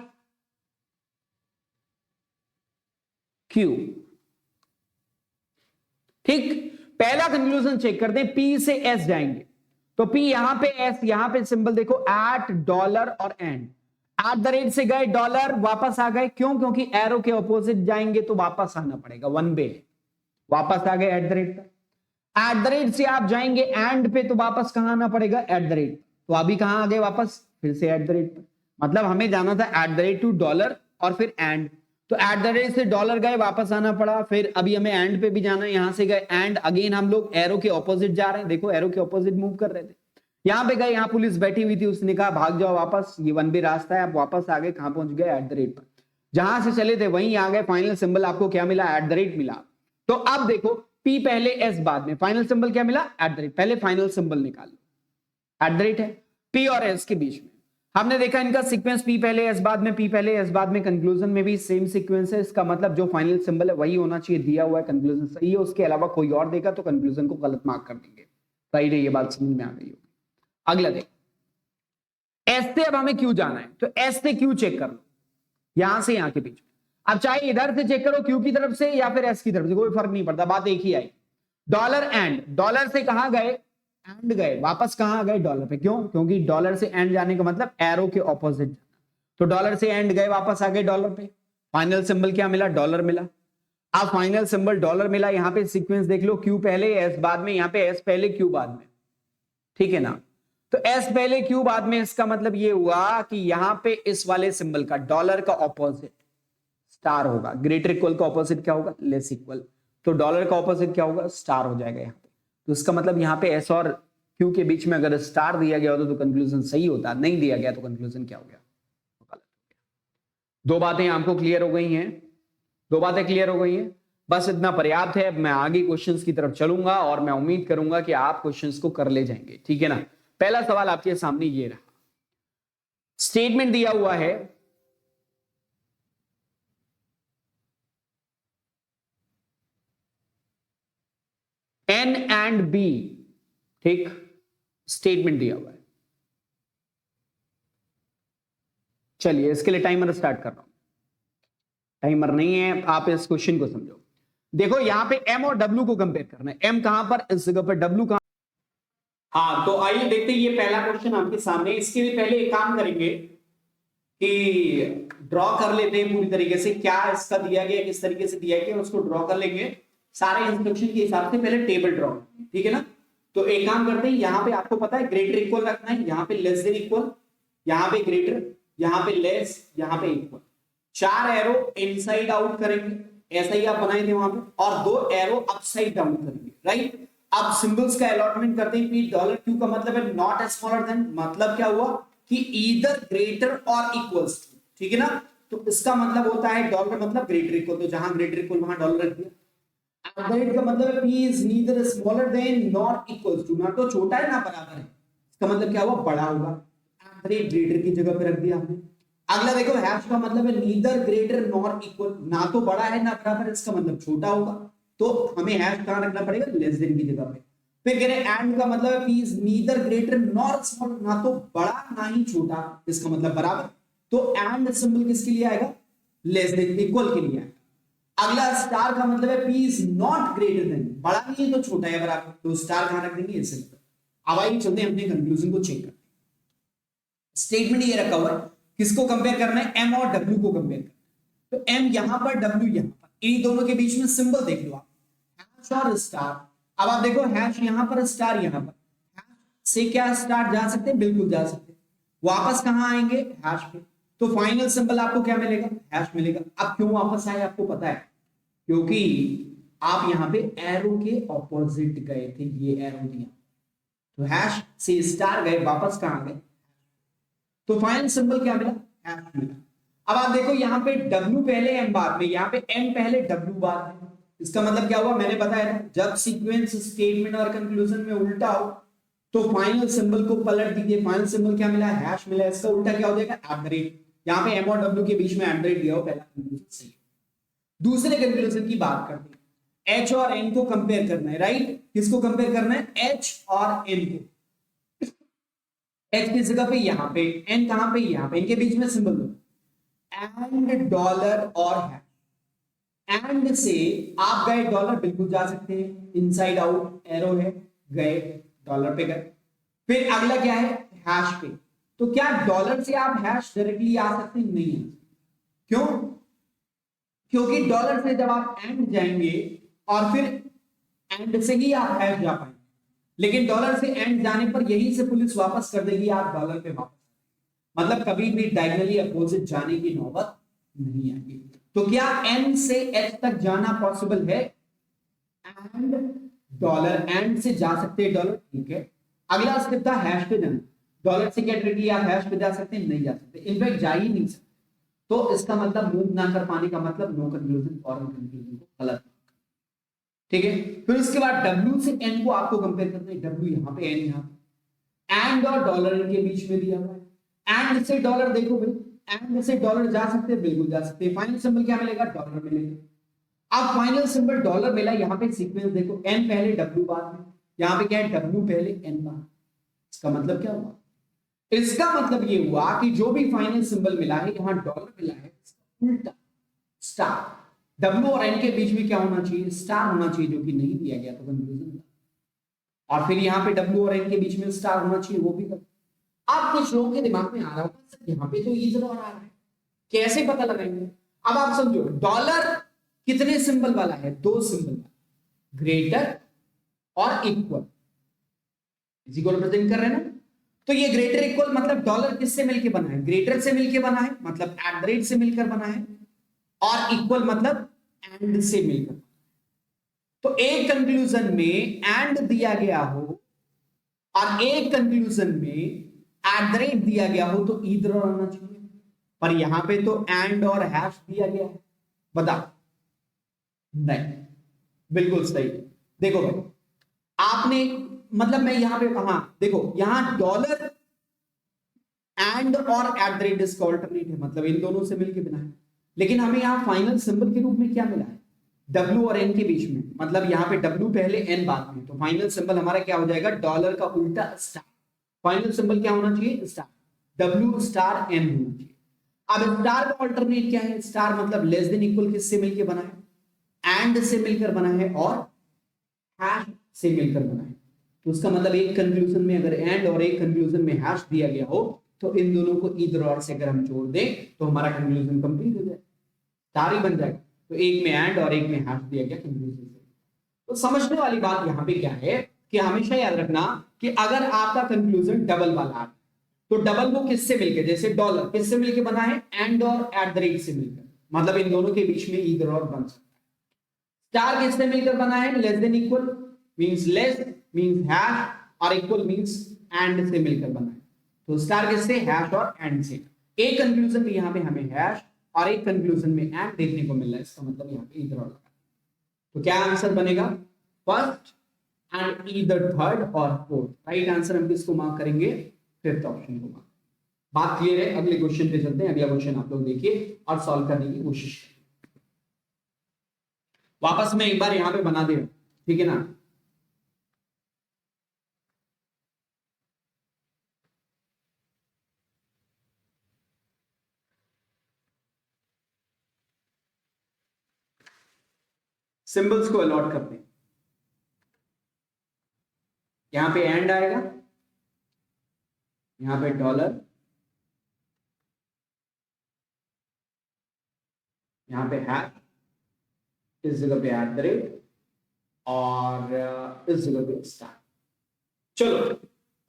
क्यू। ठीक, पहला कंक्लूजन चेक करते हैं, पी से एस जाएंगे, तो पी यहां पे एस, यहां पे सिंबल देखो एट डॉलर और एंड, एट द रेट से गए डॉलर, वापस आ गए, क्यों, क्योंकि एरो के ऑपोजिट जाएंगे तो वापस आना पड़ेगा, वन वे, वापस आ गए एट द रेट पर। एट द रेट से आप जाएंगे एंड पे, तो वापस कहां आना पड़ेगा, एट द रेट, तो अभी कहां आ गए वापस, फिर से एट द रेट पर। मतलब हमें जाना था at the rate to dollar और फिर एंड, तो एट द रेट से डॉलर गए, वापस आना पड़ा, फिर अभी हमें एंड पे भी जाना है, यहां से गए एंड, अगेन हम लोग एरो के ऑपोजिट जा रहे हैं, देखो एरो के ऑपोजिट मूव कर रहे थे, यहां पे गए, यहां पुलिस बैठी हुई थी, उसने कहा भाग जाओ वापस, ये वन वे रास्ता है, आप वापस आ गए, कहां पहुंच गए, एट द रेट पर, जहां से चले थे वहीं आ गए, फाइनल सिंबल आपको क्या मिला, एट द रेट मिला। तो अब देखो पी पहले एस बाद में, फाइनल सिंबल क्या मिला, एट द रेट, पहले फाइनल सिंबल निकाल लो, एट द रेट है पी और एस के बीच में, हमने देखा इनका सीक्वेंस पी पहले एस बाद में, पी पहले एस बाद में, कंक्लूजन में भी सेम सीक्वेंस है, इसका मतलब जो फाइनल सिंबल है वही होना चाहिए, दिया हुआ है, कंक्लूजन सही है, उसके अलावा कोई और देगा तो कंक्लूजन को गलत मार्क कर देंगे। सही है, ये बात समझ में आ गई होगी। अगला देख, एस से अब हमें क्यू जाना है, तो एस से क्यू चेक कर लो, यहां से यहां के बीच में, अब चाहे इधर से चेक करो क्यू की तरफ से या फिर एस की तरफ से, कोई फर्क नहीं पड़ता, बात एक ही आई। डॉलर एंड, डॉलर से कहां गए, एंड गए, वापस कहां गए, डॉलर पे, क्यों, क्योंकि डॉलर से एंड जाने का मतलब एरो के ऑपोजिट जाना, तो डॉलर से एंड गए, वापस आ गए डॉलर पे, फाइनल सिंबल क्या मिला, डॉलर मिला। अब फाइनल सिंबल डॉलर मिला, यहां पे सीक्वेंस देख लो, क्यू पहले एस बाद में, यहां पे एस पहले क्यू बाद में, ठीक है ना, तो एस पहले क्यू बाद में, इसका मतलब ये हुआ कि यहां पे इस वाले सिंबल का, डॉलर का ऑपोजिट स्टार होगा, ग्रेटर इक्वल का ऑपोजिट क्या होगा, लेस इक्वल, तो डॉलर का ऑपोजिट क्या होगा, स्टार हो जाएगा यहां पे, तो इसका मतलब यहां पे एस और क्यू के बीच में अगर स्टार दिया गया होता तो कंक्लूजन सही होता, नहीं दिया गया तो कंक्लूजन क्या हो गया, गलत हो गया। दो बातें आपको क्लियर हो गई हैं, दो बातें क्लियर हो गई हैं, बस इतना पर्याप्त है। अब मैं आगे क्वेश्चंस की तरफ चलूंगा और मैं उम्मीद करूंगा कि आप क्वेश्चंस को कर ले जाएंगे, ठीक है ना। पहला सवाल आपके सामने ये रहा, स्टेटमेंट दिया हुआ है एन एंड बी, ठीक, स्टेटमेंट दिया हुआ है। चलिए इसके लिए टाइमर स्टार्ट कर रहा हूं, टाइमर नहीं है, आप इस क्वेश्चन को समझो। देखो यहां पे एम और डब्ल्यू को कंपेयर करना है, एम कहां पर, इस जगह पर, डब्ल्यू कहां। हाँ तो आइए देखते हैं, ये पहला क्वेश्चन आपके सामने। इसके लिए पहले एक काम करेंगे कि ड्रॉ कर लेते हैं पूरी तरीके से, क्या इसका दिया गया, किस तरीके से दिया गया, उसको ड्रॉ कर लेंगे सारे इंस्ट्रक्शन के हिसाब से। पहले टेबल ड्रॉ, ठीक है ना। तो एक काम करते हैं, यहां पे आपको पता है ग्रेटर इक्वल रखना है, यहां पे लेस देन इक्वल, यहां पे ग्रेटर, यहां पे लेस, यहां पे इक्वल। चार एरो इनसाइड आउट करेंगे, ऐसा ही आप बनाए थे वहां पे, और दो एरो अपसाइड डाउन करेंगे, राइट। अब सिंबल्स का अलॉटमेंट करते हैं। पी डॉलर क्यू का मतलब है नॉट स्मॉलर देन, मतलब क्या हुआ कि ईदर ग्रेटर और इक्वल्स, ठीक है ना। तो इसका मतलब होता है डॉलर मतलब ग्रेटर इक्वल, तो जहां ग्रेटर इक्वल वहां डॉलर रख दिया। का मतलब है P is neither smaller than not equal to, ना तो छोटा है ना बराबर है, इसका मतलब क्या हुआ, बड़ा होगा। ग्रेटर की जगह पे रख दिया हमने। अगला देखो हैश का मतलब है नीदर ग्रेटर नॉर इक्वल, ना तो बड़ा है ना बराबर, इसका मतलब छोटा होगा, तो हमें हैश कहां रखना पड़ेगा, लेस देन की जगह पे। फिर कह रहे एंड का मतलब है P is neither greater nor small, ना तो बड़ा ना ही छोटा, इसका मतलब बराबर, तो एंड सिंबल किसके लिए आएगा, लेस देन इक्वल के लिए आएगा। अगला स्टार का मतलब है P is not greater than, बड़ा नहीं है तो छोटा है बराबर, तो स्टार कहां रख देंगे, ऐसे। अब आइए चलते हैं अपने कंक्लूजन को चेक करते हैं। स्टेटमेंट ये रखा हुआ है, किसको कंपेयर करना है, एम और डब्ल्यू को कंपेयर करना है। तो एम यहां पर, डब्ल्यू यहां पर, इन दोनों के बीच में सिंबल देख लो आप, हैश और स्टार। अब आप देखो हैश यहां पर, स्टार यहां पर, हैश से क्या स्टार जा सकते हैं, बिल्कुल जा सकते हैं। वापस कहां आएंगे, हैश पे, तो फाइनल सिंबल आपको क्या मिलेगा, हैश मिलेगा। अब क्यों वापस आए आपको पता है, क्योंकि आप यहां पे एरो के ऑपोजिट गए थे, ये एरो दिया, तो हैश से स्टार गए, वापस कहां गए, तो फाइनल सिंबल क्या मिला, हैश मिला। अब आप देखो यहां पे W पहले एम बाद में, यहां पे M पहले W बाद में, इसका मतलब क्या हुआ, मैंने बताया था जब सीक्वेंस स्टेटमेंट और कंक्लूजन में उल्टा हो तो फाइनल सिंबल को पलट दीजिए। फाइनल सिंबल क्या मिला, हैश मिला, इसका उल्टा क्या हो जाएगा, एट द रेट। यहां पे M और W के बीच में एट द रेट दिया हो, पहला कंक्लूजन सही। दूसरे कंक्लूजन की बात करते हैं, H और N को कंपेयर करना है, राइट। किसको कंपेयर करना है, H और N को। H की जगह पे यहां पे, N कहां पे, यहां पे, इनके बीच में सिंबल दो, एंड डॉलर और हैश। एंड से आप गए डॉलर, बिल्कुल जा सकते हैं, इनसाइड आउट एरो है, गए डॉलर पे गए। फिर अगला क्या है, हैश पे। तो क्या डॉलर से आप हैश डायरेक्टली आ सकते हैं, नहीं है। क्यों, क्योंकि डॉलर से जब आप एंड जाएंगे और फिर एंड से ही आप हैश जा पाएंगे, लेकिन डॉलर से एंड जाने पर यही से पुलिस वापस कर देगी, आप डॉलर पे वापस, मतलब कभी भी डायगोनली अपोजिट जाने की नौबत नहीं आएगी। तो क्या एन से एच तक जाना पॉसिबल है, एंड डॉलर, एंड से जा सकते हैं डॉलर, ठीक है। अगला स्टेप था हैश पे जाना, डॉलर से क्या डायरेक्टली आप हैश पे जा सकते हैं, नहीं जा सकते, इनफैक्ट जा ही नहीं सकते। तो इसका मतलब मूव ना कर पाने का मतलब नो कंक्लूजन, फॉरन कंक्लूजन को गलत, ठीक है। फिर उसके बाद W से N को आपको कंपेयर करना है, W यहां पे, N यहां पे, एंड और डॉलर इनके बीच में दिया हुआ है। एंड से डॉलर देखो भाई, एंड से डॉलर जा सकते हैं, बिल्कुल जा सकते हैं। फाइनल सिंबल क्या मिलेगा, डॉलर मिलेगा। अब फाइनल सिंबल डॉलर मिला, यहां पे सीक्वेंस देखो, N पहले W बाद में, यहां पे क्या है, W पहले N बाद। इसका मतलब क्या हुआ, इसका मतलब ये हुआ कि जो भी फाइनल सिंबल मिला है, यहां डॉलर मिला है, उल्टा स्टार। W और N के बीच में क्या होना चाहिए, स्टार होना चाहिए, जो कि नहीं दिया गया, तो कंफ्यूजन। और फिर यहाँ पे W और N के बीच में स्टार होना चाहिए, वो भी कर। अब कुछ लोगों के दिमाग में आ रहा होगा, यहाँ पे तो ये जरूर आ रहा है, कैसे पता लगाएंगे। अब आप समझो, डॉलर कितने सिंबल वाला है, दो सिंबल वाला, ग्रेटर और इक्वल, इसी को रिप्रेजेंट कर रहे हैं ना। तो ये ग्रेटर इक्वल मतलब डॉलर किससे मिलकर बना है, ग्रेटर से मिलकर बना है, मतलब एट द रेट से मिलकर बना है, और इक्वल मतलब एंड से मिलकर। तो एक कंक्लूजन में एंड दिया गया हो और एक कंक्लूजन में एट द रेट दिया गया हो तो ईदर और आना चाहिए, पर यहां पे तो एंड और हैश दिया गया है। बता, नहीं, बिल्कुल सही। देखो भाई, आपने मतलब मैं यहां पे, हाँ देखो यहां डॉलर एंड और एट द रेट इसका ऑल्टरनेट है, मतलब इन दोनों से मिलकर बना है। लेकिन हमें यहां फाइनल सिंबल के रूप में क्या मिला है, W और N के बीच में, मतलब यहाँ पे W पहले N बाद में, तो फाइनल सिंबल हमारा क्या हो जाएगा, डॉलर का उल्टा स्टार। फाइनल सिंबल क्या होना चाहिए, स्टार, W स्टार N होना चाहिए। अब स्टार का ऑल्टरनेट क्या है, स्टार मतलब लेस देन इक्वल किससे मिलकर बना है, एंड से मिलकर बना है और हैश से मिलकर बना है। तो उसका मतलब एक कंक्लूजन में अगर एंड और एक कंक्लूजन में हैश दिया गया हो तो इन दोनों को ईदर और से अगर हम जोड़ दें तो हमारा कंक्लूजन कंप्लीट हो जाए, स्टार ही बन जाएगा। तो एक में एंड और एक में हैश दिया गया कंक्लूजन से। तो समझने वाली बात यहां पे क्या है कि हमेशा याद रखना कि अगर आपका कंक्लूजन डबल वाला है तो डबल वो किससे मिलकर, जैसे डॉलर किससे मिलकर बना है, एंड और एट द रेट से मिलकर, मतलब इन दोनों के बीच में ईदर और बन सकता है। स्टार किससे मिलकर बना है, less than equal means less means hash और इक्वल मींस एंड से मिलकर बना है। तो स्टार किससे, हैश और एंड से। एक कंक्लूजन में यहां पे हमें हैश और एक कंक्लूजन में एंड देखने को मिल रहा है, इसका मतलब यहां पे ईदर और लगा। तो क्या आंसर बनेगा, फर्स्ट एंड ईदर थर्ड और फोर्थ। राइट आंसर हम किसको मार्क करेंगे, फिफ्थ ऑप्शन को मार्क। बात क्लियर है, अगले क्वेश्चन पे चलते हैं। अगला क्वेश्चन आप लोग देखिए और सॉल्व करने की कोशिश करिए। वापस मैं एक बार यहां पे बना दे, ठीक है ना। सिंबल्स को अलॉट करते हैं, यहां पे एंड आएगा, यहां पे डॉलर, यहां पे हैश, इस जगह पे एट द रेट और इस जगह पे स्टार। चलो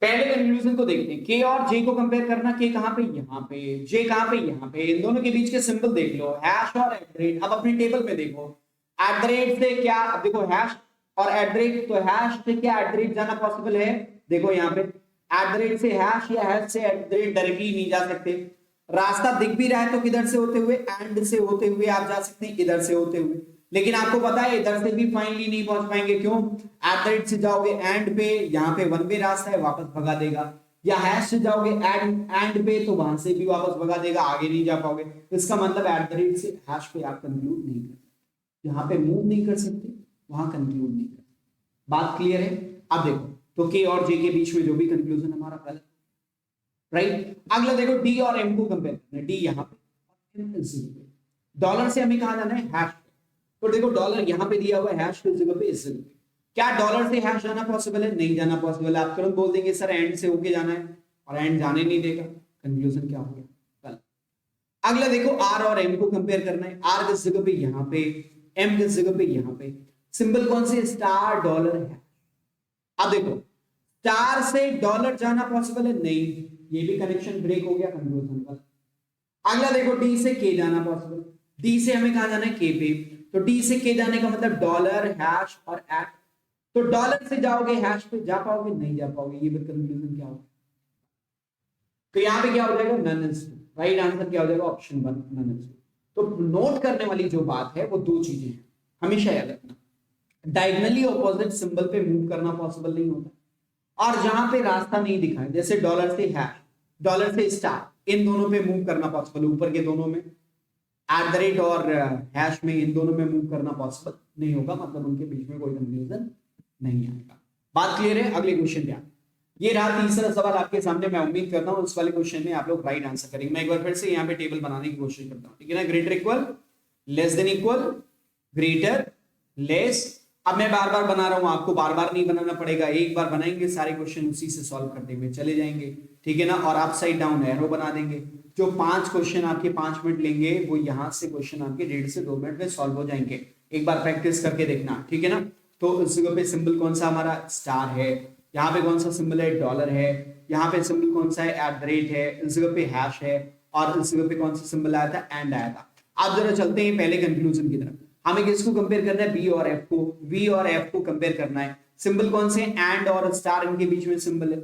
पहले कंक्लूजन को देखते हैं, के और जे को कंपेयर करना, के कहां पे, यहां पे, जे कहां पे, यहां पे। इन दोनों के बीच के सिंबल देख लो, हैश और एट द रेट। अब अपनी टेबल में देखो, एट द रेट से क्या, अब देखो हैश और एट द रेट, तो हैश से क्या एट द रेट जाना पॉसिबल है, देखो यहाँ पे एट द रेट से हैश या हैश से एट द रेट डायरेक्टली नहीं जा सकते। रास्ता दिख भी रहा है तो किधर से होते हुए, एंड से होते हुए आप जा सकते हैं, इधर से होते हुए। लेकिन आपको पता है इधर से भी फाइनली नहीं पहुंच पाएंगे, क्यों, एट द रेट से जाओगे एंड पे, यहाँ पे वन वे रास्ता है, वापस भगा देगा। या हैश से जाओगे एंड पे तो वहां से भी वापस भगा देगा, आगे नहीं जा पाओगे। इसका मतलब एट द रेट से हैश पे आप कंक्लूड नहीं कर सकते, यहाँ पे मूव नहीं कर सकते, वहां कंक्लूड नहीं कर सकते। बात क्लियर है। अब देखो, तो के और जे के बीच में जो भी कंक्लूजन हमारा गलत, राइट। अगला देखो, डी और एम को कंपेयर करना है, डी यहाँ पे, डॉलर से हमें कहा जाना है हैश पे। तो देखो डॉलर यहाँ पे दिया हुआ है, हैश की जगह पे इस जगह पे। क्या डॉलर से हैश जाना पॉसिबल है, नहीं जाना पॉसिबल है। आप तुरंत बोल देंगे सर एंड से होके जाना है, और एंड जाने नहीं देगा, कंक्लूजन क्या हो गया, गलत। अगला देखो, आर और एम को कंपेयर करना है, आर किस जगह पे, यहाँ पे, एम किस जगह पे, यहाँ पे। सिंबल कौन से, स्टार डॉलर है। अब देखो स्टार से डॉलर जाना पॉसिबल है, नहीं, ये भी कनेक्शन ब्रेक हो गया, कंक्लूजन वाला। अगला देखो, डी से के जाना पॉसिबल, डी से हमें कहा जाना है के पे, तो डी से के जाने का मतलब डॉलर, हैश और एट। तो डॉलर से जाओगे हैश पे जा पाओगे, नहीं जा पाओगे, ये भी कंक्लूजन क्या होगा। तो यहां पे क्या हो जाएगा, none is true. Right answer क्या हो जाएगा, ऑप्शन 1 नन इज ट्रू। तो नोट करने वाली जो बात है वो दो चीजें हैं, हमेशा याद रखना। डायगोनली ऑपोजिट सिंबल पे मूव करना पॉसिबल नहीं होता, और जहां पे रास्ता नहीं दिखा है, जैसे डॉलर से हैश, डॉलर से स्टार, इन दोनों पे मूव करना पॉसिबल, ऊपर के दोनों में एट द रेट और हैश में, इन दोनों में मूव करना पॉसिबल नहीं होगा, मतलब उनके बीच में कोई कंफ्यूजन नहीं आएगा। बात क्लियर है। अगले क्वेश्चन पे ये रहा तीसरा सवाल आपके सामने। मैं उम्मीद करता हूं उस वाले क्वेश्चन में आप लोग राइट आंसर करेंगे। मैं एक बार फिर से यहाँ पे टेबल बनाने की कोशिश करता हूँ, ठीक है ना। Greater equal, less than equal, greater, less. अब मैं बार बार बना रहा हूं, आपको बार बार नहीं बनाना पड़ेगा, एक बार बनाएंगे सारे क्वेश्चन, उसी से सॉल्व करते हुए चले जाएंगे, ठीक है ना। और अपसाइड डाउन एरो बना देंगे। जो 5 क्वेश्चन आपके 5 मिनट लेंगे, वो यहां से क्वेश्चन आपके 1.5 से 2 मिनट में सॉल्व हो जाएंगे। एक बार प्रैक्टिस करके देखना, ठीक है ना। तो इस जगह पे सिंबल कौन सा हमारा, स्टार है। यहाँ पे कौन सा सिंबल है, डॉलर है। यहाँ पे सिंबल कौन सा है, एट द रेट है। इस जगह पे हैश है, और इस जगह पे कौन सा सिंबल आया था, एंड आया था। अब जरा चलते हैं पहले कंक्लूजन की तरफ। हमें किसको कंपेयर करना है, बी और एफ को। बी और एफ को कंपेयर करना है, सिंबल कौन से? एंड और स्टार इनके बीच में सिंबल है।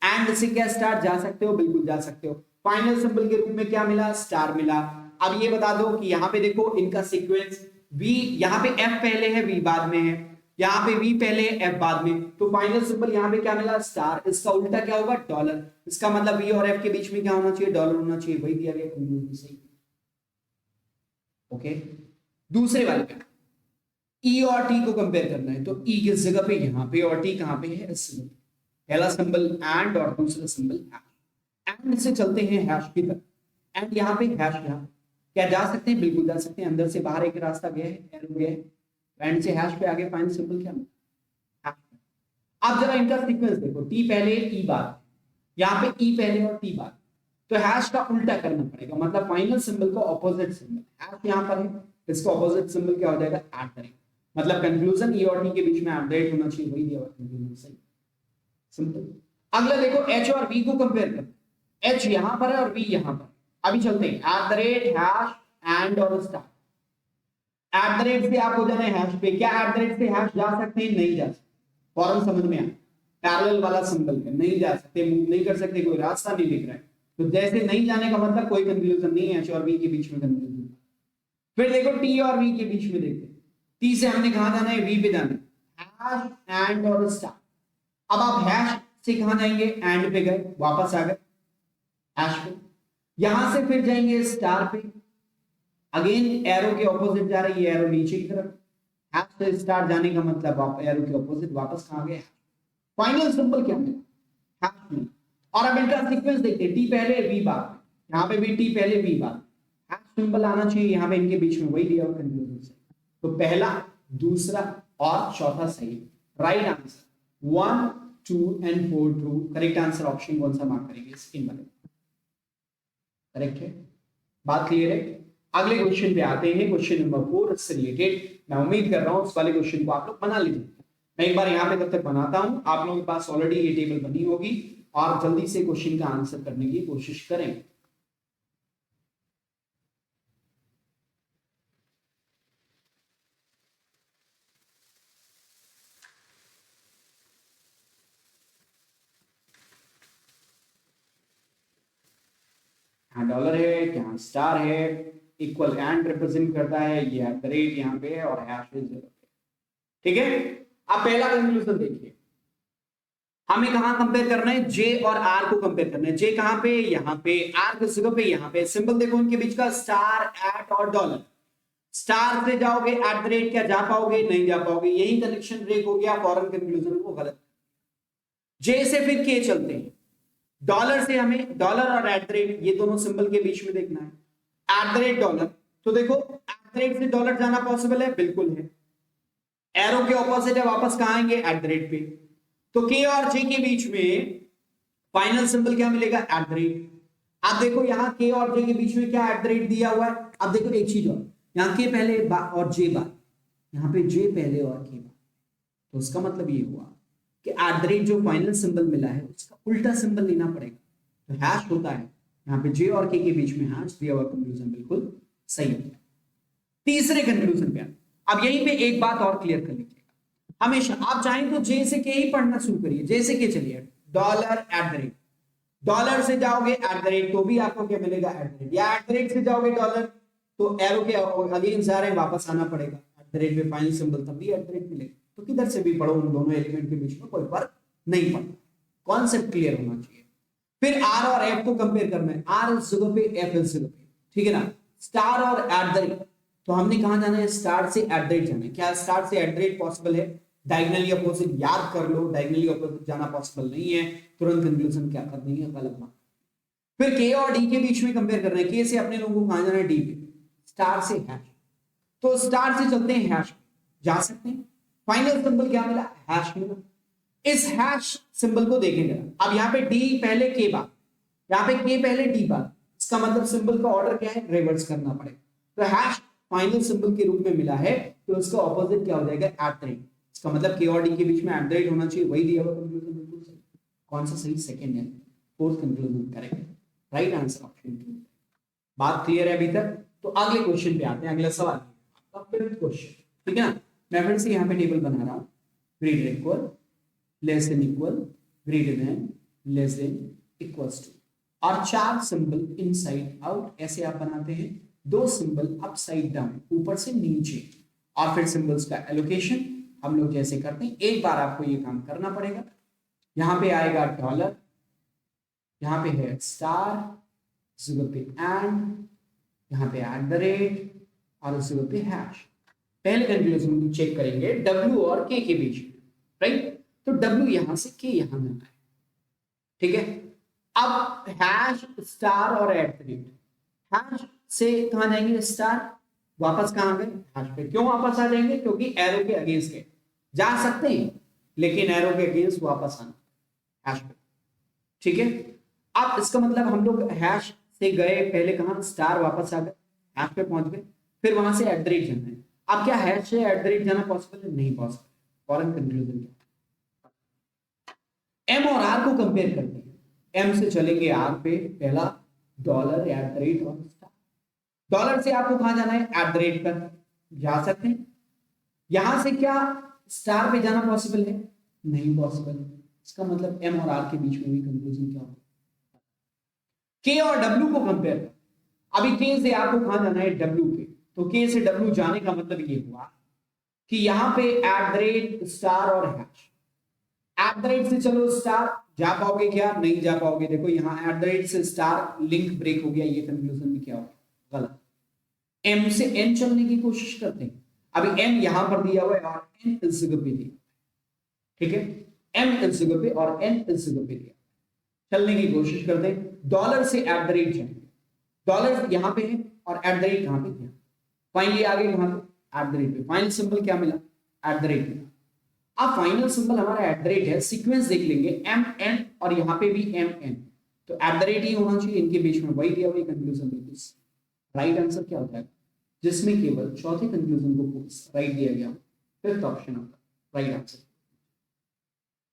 एंड से क्या स्टार जा सकते हो? बिल्कुल जा सकते हो। फाइनल सिंबल के रूप में क्या मिला? स्टार मिला। अब ये बता दो कि यहाँ पे देखो इनका सीक्वेंस V, यहाँ पे F पहले है V बाद में है, यहाँ पे V पहले F बाद में, तो फाइनल सिंबल यहाँ पे क्या मिला? स्टार। इसका उल्टा क्या होगा? डॉलर। इसका मतलब V और F के बीच में क्या होना चाहिए? डॉलर होना चाहिए। वही दिया गया कंक्लूजन सही। ओके, दूसरे वाले पे E और T को कंपेयर करना है, तो E किस जगह पे? यहाँ पे, और T कहाँ पे है? इस जगह। पहला सिंबल एंड और दूसरा सिंबल हैश। एंड से चलते हैं हैश की तरफ। एंड यहाँ पे हैश, यहाँ क्या जा सकते हैं? बिल्कुल जा सकते हैं। अंदर से बाहर एक रास्ता गया है, एरो गया है, एंड से हैश पे आगे फाइनल सिंबल क्या है? हैश। अब जरा इनका सीक्वेंस देखो, T पहले E बाद, यहाँ पे E पहले और T बाद, तो हैश का उल्टा करना पड़ेगा, मतलब फाइनल सिंबल का ऑपोजिट सिंबल। हैश यहाँ पर है, इसका ऑपोजिट सिंबल क्या हो जाएगा? ऐड करेंगे, मतलब कंक्लूजन E और T के बीच में एट होना चाहिए। वही दिया हुआ कंक्लूजन सही, सिंपल। अगला देखो H और V को कंपेयर करते हैं। H यहां पर है और V यहां पर। अभी चलते हैं हैश एंड और स्टार। से आप हो जाना है हैश पे। क्या से हैश जा सकते हैं? नहीं जा सकते। फौरन समझ में आया, पैरेलल वाला सिंबल है, नहीं जा सकते, मूव नहीं कर सकते, कोई रास्ता नहीं दिख रहा है। तो जैसे नहीं जाने का मतलब कोई कंक्लूजन नहीं है। H और V के बीच में कंक्लूजन। फिर देखो T और V के बीच में देखते हैं। T से हमने कहां जाना है? V पे जाना है। हैश एंड और स्टार। अब आप हैश से कहां जाएंगे? एंड पे गए, वापस आ गए हैश पे, यहां से फिर जाएंगे स्टार पे, अगेन एरो के ऑपोजिट जा रही है, एरो नीचे की तरफ। हैश से स्टार जाने का मतलब आप एरो के ऑपोजिट वापस कहां गए? फाइनल सिंबल क्या है? हैश में। और अब इनका सीक्वेंस देखते हैं, टी पहले V बाद, यहां पे भी टी पहले V बाद, हैश सिंबल आना चाहिए यहां पे इनके बीच में। वही दिया हुआ कंक्लूजन से, तो पहला, दूसरा और चौथा सही। Right answer 1, 2 and 4 true. Correct answer option कौन सा मार्क करेंगे? स्क्रीन पर करेक्ट है। बात क्लियर है। अगले क्वेश्चन पे आते हैं, क्वेश्चन नंबर 4 से रिलेटेड। मैं उम्मीद कर रहा हूं उस वाले क्वेश्चन को आप लोग बना लीजिए। मैं एक बार यहां पे तब तक बनाता हूं, आप लोगों के पास ऑलरेडी ये टेबल बनी होगी, और जल्दी से क्वेश्चन का आंसर करने की कोशिश करें। डॉलर है, क्या स्टार है, इक्वल एंड रिप्रेजेंट करता है, ये एट द रेट यहाँ पे है, और हैश इज 0। ठीक है, अब पहला कंक्लूजन देखिए, हमें कहां कंपेयर करना है? जे और आर को कंपेयर करना है। जे कहां पे? यहाँ पे। आर किस जगह पे? यहाँ पे। सिंबल देखो इनके बीच का, स्टार, एट और डॉलर। स्टार से जाओगे एट द रेट, क्या जा पाओगे? नहीं जा पाओगे, यही कनेक्शन ब्रेक हो गया, फॉरन कंक्लूजन वो गलत। जे से फिर के चलते हैं, डॉलर से हमें डॉलर और एट द रेट, ये दोनों सिंबल के बीच में देखना है। एट द रेट डॉलर, तो देखो एट द रेट से डॉलर जाना पॉसिबल है, बिल्कुल है। एरो के ऑपोजिट है, वापस कहां आएंगे? एट द रेट पे। तो के और जे के बीच में फाइनल सिंबल क्या मिलेगा? Eight the rate. आप देखो यहां के और जे के बीच में क्या एट द रेट दिया हुआ है? अब देखो एक चीज और, यहां के पहले और जे बाद, यहां पे जे पहले और के बाद, तो उसका मतलब ये हुआ कि एट द रेट जो फाइनल सिंबल मिला है उसका उल्टा सिंबल लेना पड़ेगा, तो हैश होता है। यहाँ पे जे और के बीच में हैश दिया हुआ, कंक्लूजन बिल्कुल सही होता है। तीसरे कंक्लूजन पे अब यहीं पे एक बात और क्लियर कर लीजिएगा, हमेशा आप चाहें तो जे से के ही पढ़ना शुरू करिए। जे से के चलिए, dollar at the rate, dollar से जाओगे एट द रेट तो भी आपको क्या मिलेगा? Eight the rate. या एट द रेट से जाओगे डॉलर, तो एरो के अगेंस्ट जा रहे हैं, वापस आना पड़ेगा। एट द रेट में फाइनल सिंबल तब भी एट द रेट मिलेगा। तो किधर से भी पढ़ो, उन दोनों एलिमेंट के बीच में कोई फर्क नहीं पड़ता। कॉन्सेप्ट क्लियर होना चाहिए। फिर आर और एफ को कंपेयर करना है, आर इस जगह पे, एफ इस जगह पे, ठीक है ना। स्टार और एट द रेट, तो हमने कहां जाना है? स्टार से एट द रेट जाना है। क्या स्टार से एट द रेट पॉसिबल है? डायगोनली अपोजिट याद कर लो, डायगोनली अपोजिट जाना पॉसिबल नहीं है, तुरंत कंक्लूजन क्या कर देंगे? गलत बात। फिर के और डी के बीच में कंपेयर करना है, के से अपने लोगों को कहां जाना है? डी पे। स्टार से हैश, तो स्टार से चलते हैं हैश, जा सकते हैं। फाइनल सिंबल क्या मिला? हैश मिला। इस हैश सिंबल को देखेंगे, अब यहाँ पे डी पहले के बाद, यहाँ पे के पहले डी बाद, इसका मतलब सिंबल का ऑर्डर क्या है? रिवर्स करना पड़ेगा। तो हैश फाइनल सिंबल के रूप में मिला है, तो इसका ऑपोजिट क्या हो जाएगा? Eight the rate. इसका मतलब के और डी के बीच में एट द रेट होना चाहिए, वही दिया हुआ कंक्लूजन बिल्कुल सही। कौन सा सही? सेकंड है, फोर्थ कंक्लूजन करेक्ट है। Right answer option 2। बात क्लियर है अभी तक? तो अगले क्वेश्चन पे आते हैं, अगला सवाल आपका फिफ्थ क्वेश्चन, ठीक है ना। मैं फिर से यहाँ पे टेबल बना रहा हूँ, read equal less than equal, greater than, less than, equals to. और 4 सिंबल इनसाइड आउट ऐसे आप बनाते हैं, 2 सिंबल अपसाइड डाउन, ऊपर से नीचे, और फिर सिंबल्स का एलोकेशन हम लोग जैसे करते हैं। एक बार आपको ये काम करना पड़ेगा। यहां पे आएगा डॉलर, यहां पे है स्टार, इस जगह पे एंड, यहां पे एट द रेट, और इस जगह पे हैश। पहले कंक्लूजन को चेक करेंगे W और K के बीच में, राइट? तो W यहां से K यहां जाना है, ठीक है। अब हैश, स्टार और एट द रेट, हैश से कहां जाएंगे? स्टार, वापस कहां गए? हैश पे। क्यों वापस आ जाएंगे? क्योंकि एरो के अगेंस्ट गए, जा सकते हैं लेकिन एरो के अगेंस्ट वापस आना हैश पे, ठीक है। अब इसका मतलब हम लोग हैश से गए पहले कहां? स्टार, वापस आ गए, हैश पे पहुंच गए, फिर वहां से एट द रेट जाना है। अब क्या हैश से एट द रेट जाना पॉसिबल है? नहीं पॉसिबल। फॉरेन कंक्लूजन क्या? एम और आर को कंपेयर करते हैं। एम से चलेंगे आर पे, पहला डॉलर, एट द रेट और स्टार। डॉलर से आपको कहां जाना है? एट द रेट पर जा सकते हैं। यहां से क्या स्टार पे जाना पॉसिबल है? नहीं पॉसिबल। इसका मतलब एम और आर के बीच में भी कंक्लूजन क्या होगा? के और डब्ल्यू को कंपेयर कर। अभी के से आपको कहां जाना है? डब्ल्यू के, तो के से डब्ल्यू जाने का मतलब ये हुआ कि यहां पे एट द रेट, स्टार और हैश। एट द रेट से चलो स्टार, जा पाओगे क्या? नहीं जा पाओगे। देखो यहां एट द रेट से स्टार, लिंक ब्रेक हो गया, ये कंक्लूजन में क्या होगा? गलत। एम से एन चलने की कोशिश करते हैं। अभी एम यहां पर दिया हुआ है और एन इस जगह पे दिया, ठीक है। एम इस जगह पे और एन इस जगह पे दिया, चलने की कोशिश करते हैं। डॉलर से एट द रेट जाएंगे, डॉलर यहां पे है और एट द रेट कहां पे दिया? फाइनली आगे कहां पे? एट द रेट पे। फाइनल सिंबल क्या मिला? एट द रेट मिला। अब फाइनल सिंबल हमारा एट द रेट है, सीक्वेंस देख लेंगे, एम एन और यहां पे भी एम एन, तो एट द रेट ही होना चाहिए, इनके बीच में वही दिया हुआ कंक्लूजन बिल्कुल। राइट आंसर क्या होता है? जिसमें केवल चौथे कंक्लूजन को राइट दिया गया, फिफ्थ ऑप्शन होता राइट आंसर।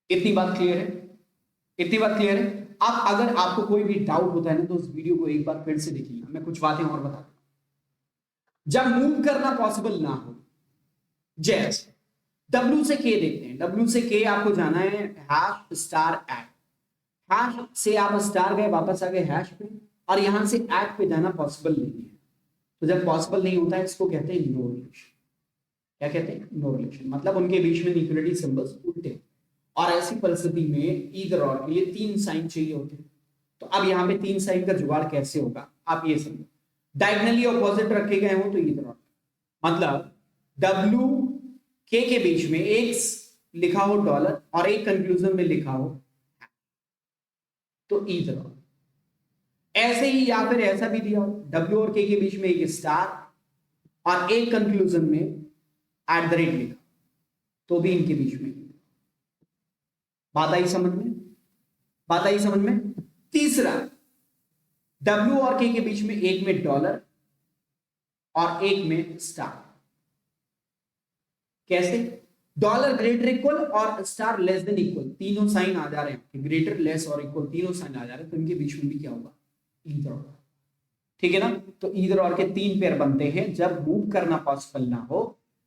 इतनी बात क्लियर है? इतनी बात क्लियर है? अब अगर आपको कोई भी डाउट होता है ना, तो उस वीडियो को एक बार फिर से देखिए, मैं कुछ बातें और बता दूं। जब मूव करना पॉसिबल ना हो, जैसे W से K देखते हैं। W से K आपको जाना है हैश स्टार एट, हैश से आप स्टार गए, वापस आ गए हैश पे, और यहां से एट पे जाना पॉसिबल नहीं है। तो जब पॉसिबल नहीं होता है, इसको कहते हैं नो रिलेशन। क्या कहते हैं? No relation. मतलब उनके बीच में इक्वलिटी सिंबल्स उल्टे, और ऐसी परिस्थिति में ईदर और के लिए 3 साइन चाहिए होते हैं। तो अब यहाँ पे 3 साइन का जुगाड़ कैसे होगा, आप ये समझो। डायगनली ऑपोजिट रखे गए हो तो ईदर और, मतलब W K के बीच में एक लिखा हो डॉलर और एक कंक्लूजन में लिखा हो तो ईदर और। ऐसे ही या फिर ऐसा भी दिया हो, W और K के बीच में एक स्टार और एक कंक्लूजन में एट द रेट लिखा, तो भी इनके बीच में। बात आई समझ में? बात आई समझ में? तीसरा, W और K के बीच में एक में डॉलर और एक में स्टार। कैसे? डॉलर ग्रेटर इक्वल और स्टार लेस देन इक्वल, तीनों साइन आ जा रहे हैं, ग्रेटर, लेस और इक्वल तीनों साइन आ जा रहे हैं, तो इनके बीच में भी क्या होगा? ईदर और। ठीक है ना? तो ईदर और के 3 पेयर बनते हैं जब मूव करना पॉसिबल ना हो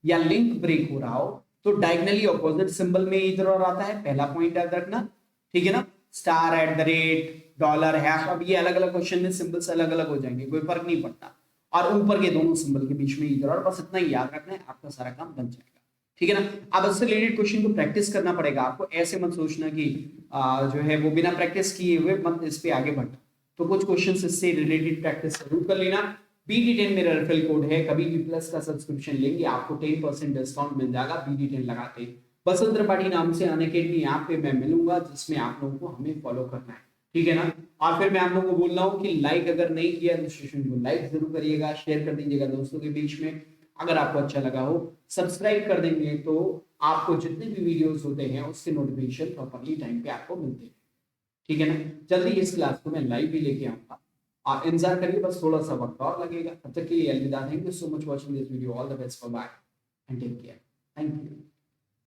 या लिंक ब्रेक हो रहा हो, तो डायगनली ऑपोजिट सिंबल में ईदर और आता है। पहला पॉइंट याद रखना, ठीक है ना? Star, eight the rate, dollar, hash. अब ये अलग अलग क्वेश्चन में सिंबल्स अलग अलग हो जाएंगे, कोई फर्क नहीं पड़ता। और ऊपर के दोनों सिंबल के बीच में ईदर और, बस इतना ही याद रखना है, आपका सारा काम बन जाएगा। ठीक है ना? अब इससे रिलेटेड क्वेश्चन को प्रैक्टिस करना पड़ेगा आपको। ऐसे मत सोचना कि जो है वो बिना प्रैक्टिस किए हुए मत इस पे आगे बढ़ना। तो कुछ क्वेश्चन इससे रिलेटेड प्रैक्टिस जरूर कर लेना। BD10 मेरा रेफरल कोड है, कभी भी प्लस का सब्सक्रिप्शन लेंगे आपको 10% डिस्काउंट मिल जाएगा BD10 लगाते। बसंत त्रिपाठी नाम से अनअकैडमी ऐप पे मैं मिलूंगा, जिसमें आप लोगों को हमें फॉलो करना है। ठीक है ना? और फिर मैं आप लोगों को बोल रहा हूँ कि लाइक अगर नहीं किया तो सेशन को लाइक जरूर करिएगा, शेयर कर दीजिएगा दोस्तों के बीच में। अगर आपको अच्छा लगा हो, सब्सक्राइब कर देंगे तो आपको जितने भी वीडियोस होते हैं उसके नोटिफिकेशन प्रॉपर्ली टाइम पे आपको मिलते हैं। ठीक है ना? जल्दी इस क्लास को मैं लाइव भी लेके आऊंगा, आप इंतजार करिए, बस थोड़ा सा वक्त और लगेगा। तब तक के लिए अलविदा। Thank you so much watching this video. All the best, bye and take care. Thank you.